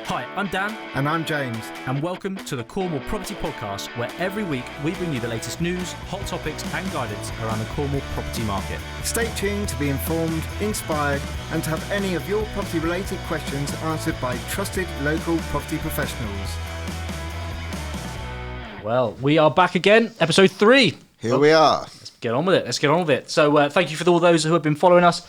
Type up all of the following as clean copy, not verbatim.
Hi, I'm Dan. And I'm James. And welcome to the Cornwall Property Podcast, where every week we bring you the latest news, hot topics and guidance around the Cornwall property market. Stay tuned to be informed, inspired and to have any of your property related questions answered by trusted local property professionals. Well, we are back again, episode 3. Here we are. Let's get on with it. So thank you for all those who have been following us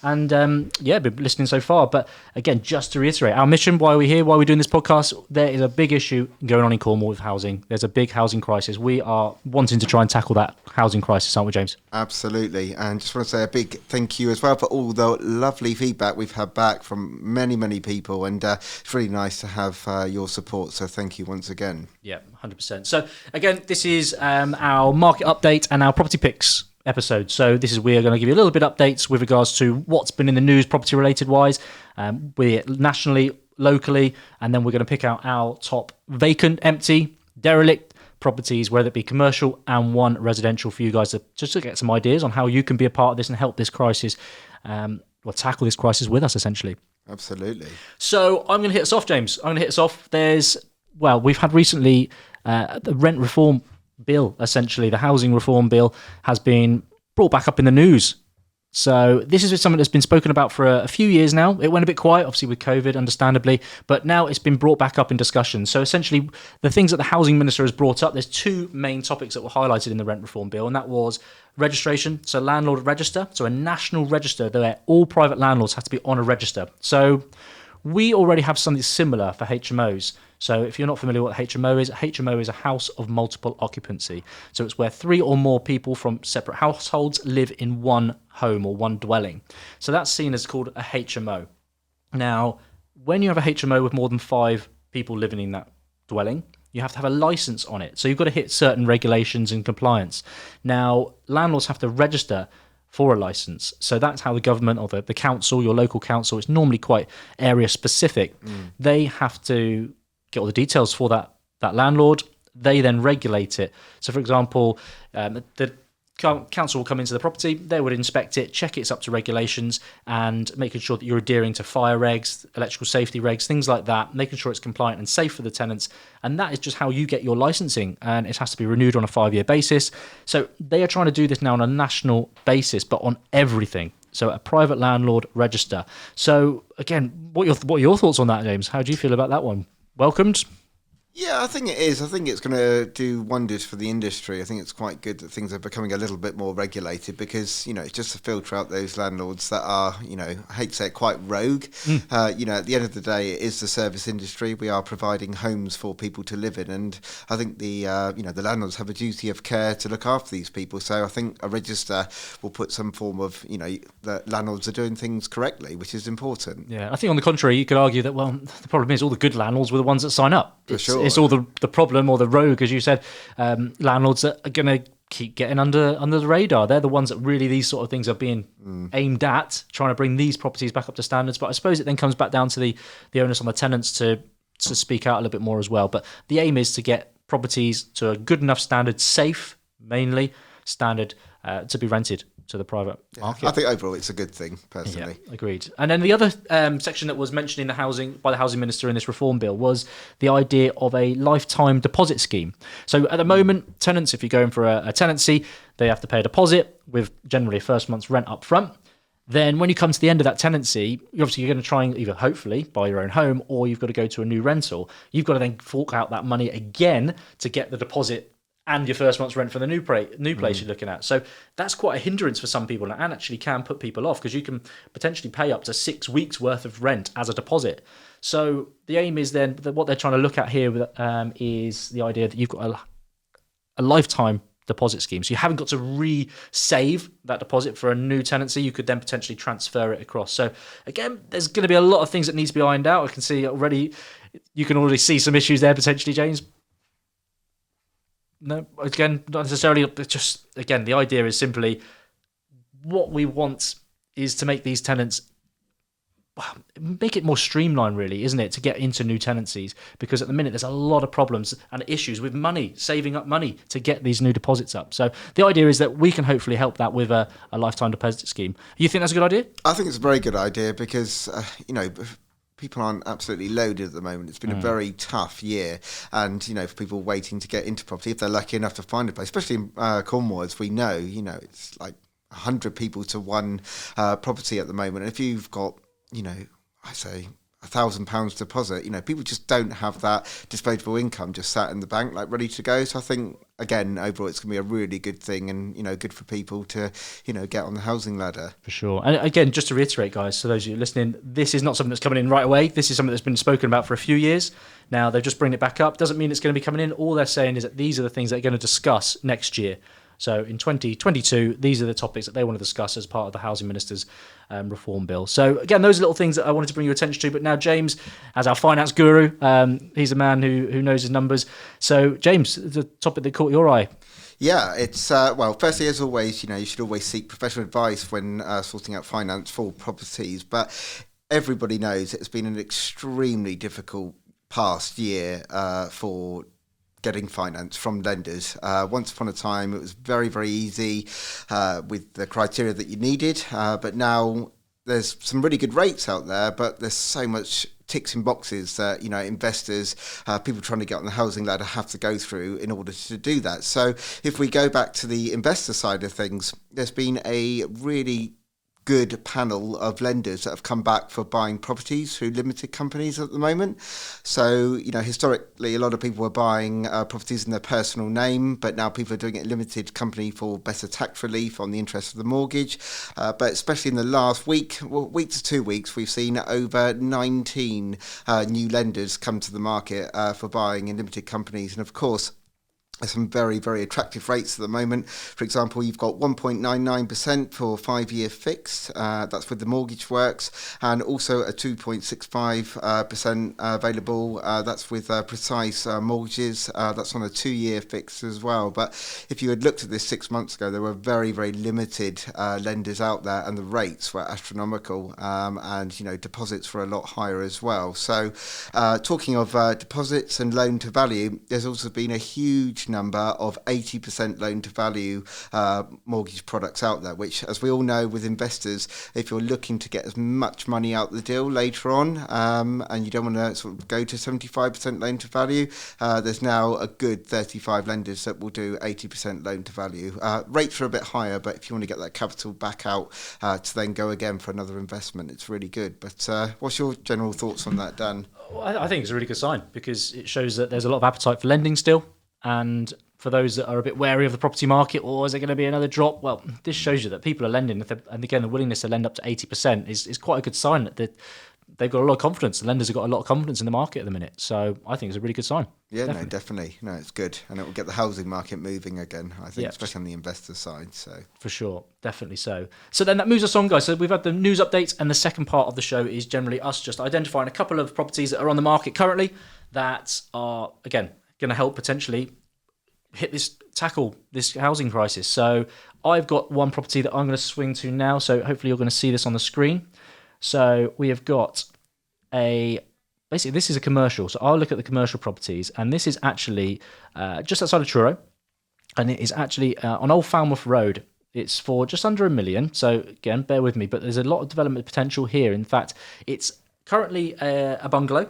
and been listening so far. But again, just to reiterate, our mission, why are we here, why are we doing this podcast, there is a big issue going on in Cornwall with housing. There's a big housing crisis. We are wanting to try and tackle that housing crisis, aren't we, James? Absolutely. And just want to say a big thank you as well for all the lovely feedback we've had back from many people. And it's really nice to have your support. So thank you once again. Yeah, 100%. So again, this is our market update and our property picks episode. So this is, we are going to give you a little bit of updates with regards to what's been in the news property related wise, be it nationally, locally, and then we're going to pick out our top vacant, empty, derelict properties, whether it be commercial and one residential, for you guys to get some ideas on how you can be a part of this and help this crisis, tackle this crisis with us essentially. Absolutely. So I'm going to hit us off, James. We've had recently the rent reform bill, essentially the housing reform bill, has been brought back up in the news. So this is something that's been spoken about for a few years now. It went a bit quiet, obviously with COVID, understandably, but now it's been brought back up in discussion. So essentially, the things that the housing minister has brought up, there's two main topics that were highlighted in the rent reform bill, and that was registration, so Landlord Register, so a national register where all private landlords have to be on a register. So we already have something similar for HMOs. So if you're not familiar with what HMO is a house of multiple occupancy. So it's where 3 or more people from separate households live in one home or one dwelling. So that's seen as called a HMO. Now, when you have a HMO with more than 5 people living in that dwelling, you have to have a license on it. So you've got to hit certain regulations and compliance. Now, landlords have to register for a license. So that's how the government or the council, your local council, it's normally quite area specific. They have to get all the details for that landlord. They then regulate it. So for example, the council will come into the property, they would inspect it, check it's up to regulations and making sure that you're adhering to fire regs, electrical safety regs, things like that, making sure it's compliant and safe for the tenants. And that is just how you get your licensing, and it has to be renewed on a 5-year basis. So they are trying to do this now on a national basis, but on everything. So a private landlord register. So again, what are your thoughts on that, James? How do you feel about that one? Welcomed? Yeah, I think it is. I think it's going to do wonders for the industry. I think it's quite good that things are becoming a little bit more regulated because, it's just to filter out those landlords that are, I hate to say it, quite rogue. At the end of the day, it is the service industry. We are providing homes for people to live in. And I think the landlords have a duty of care to look after these people. So I think a register will put some form of, that landlords are doing things correctly, which is important. Yeah, I think on the contrary, you could argue that, the problem is all the good landlords were the ones that sign up. For sure. It's all the problem or the rogue, as you said, landlords that are going to keep getting under the radar. They're the ones that really these sort of things are being aimed at, trying to bring these properties back up to standards. But I suppose it then comes back down to the onus on the tenants to speak out a little bit more as well. But the aim is to get properties to a good enough standard, safe, mainly standard, to be rented to the private market. I think overall it's a good thing, personally. Yeah, agreed. And then the other section that was mentioned by the housing minister in this reform bill was the idea of a lifetime deposit scheme. So at the moment, tenants, if you're going for a tenancy, they have to pay a deposit with generally a first month's rent up front. Then when you come to the end of that tenancy, you're going to try and either hopefully buy your own home, or you've got to go to a new rental. You've got to then fork out that money again to get the deposit and your first month's rent for the new place you're looking at. So that's quite a hindrance for some people and actually can put people off because you can potentially pay up to 6 weeks worth of rent as a deposit. So the aim is then that what they're trying to look at here is the idea that you've got a lifetime deposit scheme. So you haven't got to re-save that deposit for a new tenancy. You could then potentially transfer it across. So again, there's going to be a lot of things that need to be ironed out. I can see already, you can already see some issues there potentially, James. No, again, not necessarily, but just, again, the idea is simply what we want is to make these tenants, make it more streamlined, really, isn't it, to get into new tenancies? Because at the minute, there's a lot of problems and issues with money, saving up money to get these new deposits up. So the idea is that we can hopefully help that with a lifetime deposit scheme. You think that's a good idea? I think it's a very good idea because, people aren't absolutely loaded at the moment. It's been a very tough year, and for people waiting to get into property, if they're lucky enough to find a place, especially in Cornwall, as we know, it's like 100 people to one property at the moment. And if you've got, I say £1,000 deposit, people just don't have that disposable income just sat in the bank, like ready to go. So I think, again, overall, it's going to be a really good thing, and good for people to get on the housing ladder. For sure. And again, just to reiterate, guys, so those of you listening, this is not something that's coming in right away. This is something that's been spoken about for a few years. Now they've just bringing it back up. Doesn't mean it's going to be coming in. All they're saying is that these are the things they're going to discuss next year. So in 2022, these are the topics that they want to discuss as part of the Housing Minister's reform bill. So again, those are little things that I wanted to bring your attention to. But now James, as our finance guru, he's a man who knows his numbers. So James, the topic that caught your eye. Yeah, it's, firstly, as always, you should always seek professional advice when sorting out finance for properties. But everybody knows it's been an extremely difficult past year for getting finance from lenders. Once upon a time, it was very, very easy with the criteria that you needed. But now there's some really good rates out there, but there's so much ticks in boxes that, investors, people trying to get on the housing ladder have to go through in order to do that. So if we go back to the investor side of things, there's been a really good panel of lenders that have come back for buying properties through limited companies at the moment. So, historically, a lot of people were buying properties in their personal name, but now people are doing it in limited company for better tax relief on the interest of the mortgage. But especially in the last week to 2 weeks, we've seen over 19 new lenders come to the market for buying in limited companies. And of course, some very, very attractive rates at the moment. For example, you've got 1.99% for 5-year fixed. That's with the mortgage works, and also a 2.65% available. That's with precise mortgages. That's on a 2-year fix as well. But if you had looked at this 6 months ago, there were very, very limited lenders out there, and the rates were astronomical, and deposits were a lot higher as well. So talking of deposits and loan to value, there's also been a huge number of 80% loan to value mortgage products out there, which, as we all know, with investors, if you're looking to get as much money out the deal later on, and you don't want to sort of go to 75% loan to value, there's now a good 35 lenders that will do 80% loan to value. Rates are a bit higher, but if you want to get that capital back out to then go again for another investment, it's really good. But what's your general thoughts on that, Dan? I think it's a really good sign, because it shows that there's a lot of appetite for lending still. And for those that are a bit wary of the property market, or is there going to be another drop? Well, this shows you that people are lending, and again, the willingness to lend up to 80% is quite a good sign that they've got a lot of confidence. The lenders have got a lot of confidence in the market at the minute. So I think it's a really good sign. Yeah, definitely. No, it's good. And it will get the housing market moving again, I think, Yeah. especially on the investor side. So For sure, definitely so. So then that moves us on, guys. So we've had the news updates, and the second part of the show is generally us just identifying a couple of properties that are on the market currently that are, again, going to help potentially tackle this housing crisis. So I've got one property that I'm going to swing to now. So hopefully you're going to see this on the screen. So we have got basically this is a commercial. So I'll look at the commercial properties, and this is actually just outside of Truro, and it is actually on Old Falmouth Road. It's for just under £1 million. So again, bear with me, but there's a lot of development potential here. In fact, it's currently a bungalow,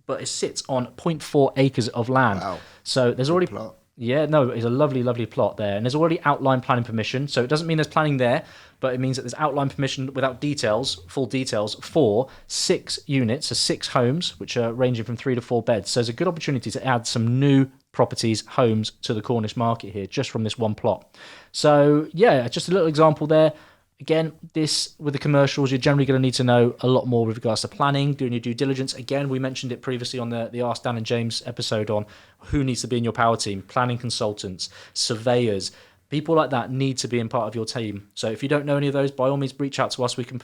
but it sits on 0.4 acres of land. Wow. So there's already plot. Yeah, no, it's a lovely, lovely plot there. And there's already outline planning permission. So it doesn't mean there's planning there, but it means that there's outline permission without details, full details, for 6 units, so 6 homes, which are ranging from 3 to 4 beds. So there's a good opportunity to add some new properties, homes to the Cornish market here, just from this one plot. So yeah, just a little example there. Again, this with the commercials, you're generally going to need to know a lot more with regards to planning, doing your due diligence. Again, we mentioned it previously on the Ask Dan and James episode on who needs to be in your power team. Planning consultants, surveyors, people like that need to be in part of your team. So if you don't know any of those, by all means, reach out to us. We can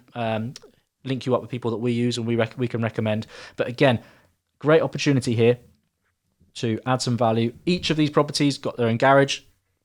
link you up with people that we use and we can recommend. But again, great opportunity here to add some value. Each of these properties got their own garage,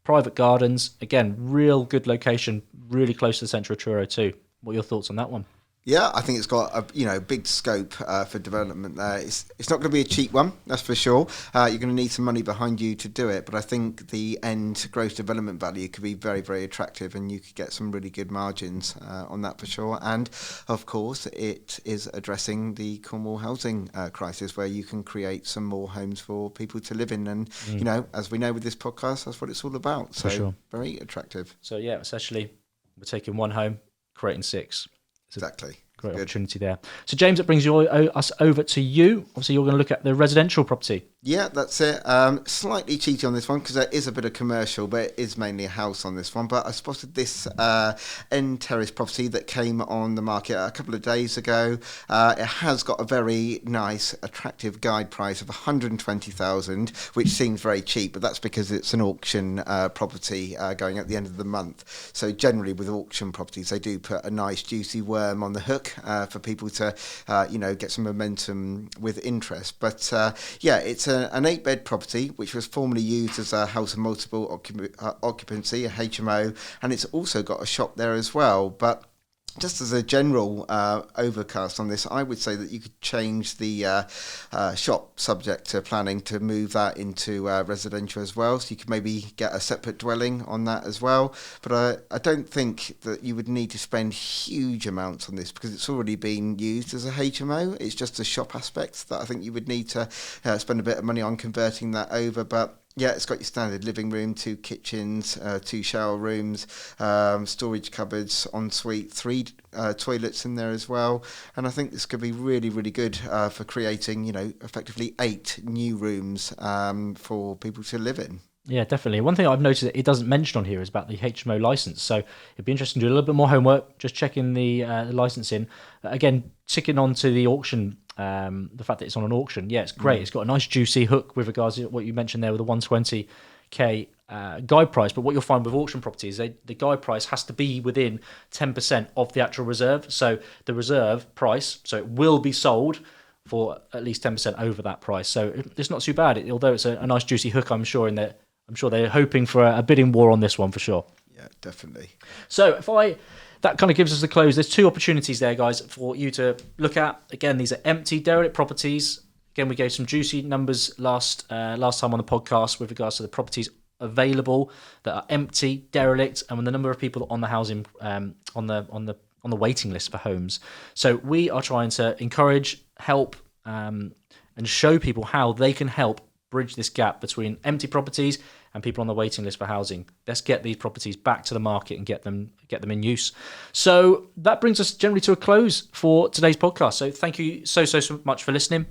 private gardens. Again, real good location, really close to the centre of Truro too. What are your thoughts on that one? Yeah, I think it's got a big scope for development there. It's not going to be a cheap one, that's for sure. You're going to need some money behind you to do it, but I think the end gross development value could be very, very attractive, and you could get some really good margins on that for sure. And of course, it is addressing the Cornwall housing crisis, where you can create some more homes for people to live in. And as we know with this podcast, that's what it's all about. So For sure. very attractive. So yeah, essentially, we're taking one home, creating 6. Exactly. Great Good. opportunity there. So James, that brings us over to you. Obviously, you're going to look at the residential property. Yeah, that's it. Slightly cheeky on this one because there is a bit of commercial, but it is mainly a house on this one. But I spotted this end terrace property that came on the market a couple of days ago. It has got a very nice, attractive guide price of 120,000, which seems very cheap, but that's because it's an auction property going at the end of the month. So generally with auction properties, they do put a nice juicy worm on the hook for people to, get some momentum with interest. But it's an 8-bed property which was formerly used as a house of multiple occupancy, a HMO, and it's also got a shop there as well. But just as a general overcast on this, I would say that you could change the shop subject to planning to move that into residential as well. So you could maybe get a separate dwelling on that as well. But I don't think that you would need to spend huge amounts on this because it's already been used as a HMO. It's just the shop aspects that I think you would need to spend a bit of money on converting that over. But yeah, it's got your standard living room, 2 kitchens, 2 shower rooms, storage cupboards, ensuite, 3 toilets in there as well. And I think this could be really, really good for creating, effectively 8 new rooms for people to live in. Yeah, definitely. One thing I've noticed that it doesn't mention on here is about the HMO license. So it'd be interesting to do a little bit more homework, just checking the licensing. Again, ticking on to the auction, the fact that it's on an auction. Yeah, it's great. It's got a nice juicy hook with regards to what you mentioned there with the 120k guide price. But what you'll find with auction properties, the guide price has to be within 10% of the actual reserve. So the reserve price, so it will be sold for at least 10% over that price. So it's not too bad, although it's a nice juicy hook, I'm sure they're hoping for a bidding war on this one for sure. Yeah, definitely. So that kind of gives us the close. There's 2 opportunities there, guys, for you to look at. Again, these are empty, derelict properties. Again, we gave some juicy numbers last time on the podcast with regards to the properties available that are empty, derelict, and the number of people on the housing on the waiting list for homes. So we are trying to encourage, help, and show people how they can help bridge this gap between empty properties and people on the waiting list for housing. Let's get these properties back to the market and get them in use. So that brings us generally to a close for today's podcast. So thank you so much for listening.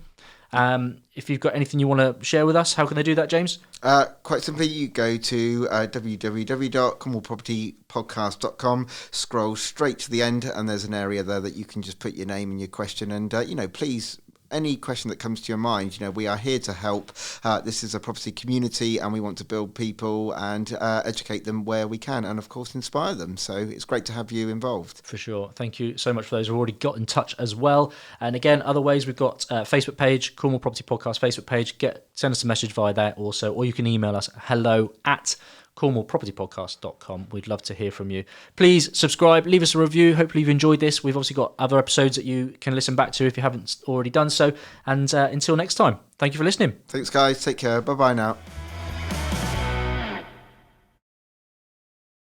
If you've got anything you want to share with us, how can they do that, James? Quite simply, you go to www.cornwallpropertypodcast.com, scroll straight to the end, and there's an area there that you can just put your name and your question, and please, any question that comes to your mind, we are here to help. This is a property community and we want to build people and educate them where we can and, of course, inspire them. So it's great to have you involved. For sure. Thank you so much for those who already got in touch as well. And again, other ways, we've got Facebook page, Cornwall Property Podcast Facebook page. Send us a message via there also, or you can email us hello@cornwallpropertypodcast.com. We'd love to hear from you. Please subscribe, leave us a review. Hopefully you've enjoyed this. We've obviously got other episodes that you can listen back to if you haven't already done so. And until next time, thank you for listening. Thanks, guys. Take care. Bye-bye now.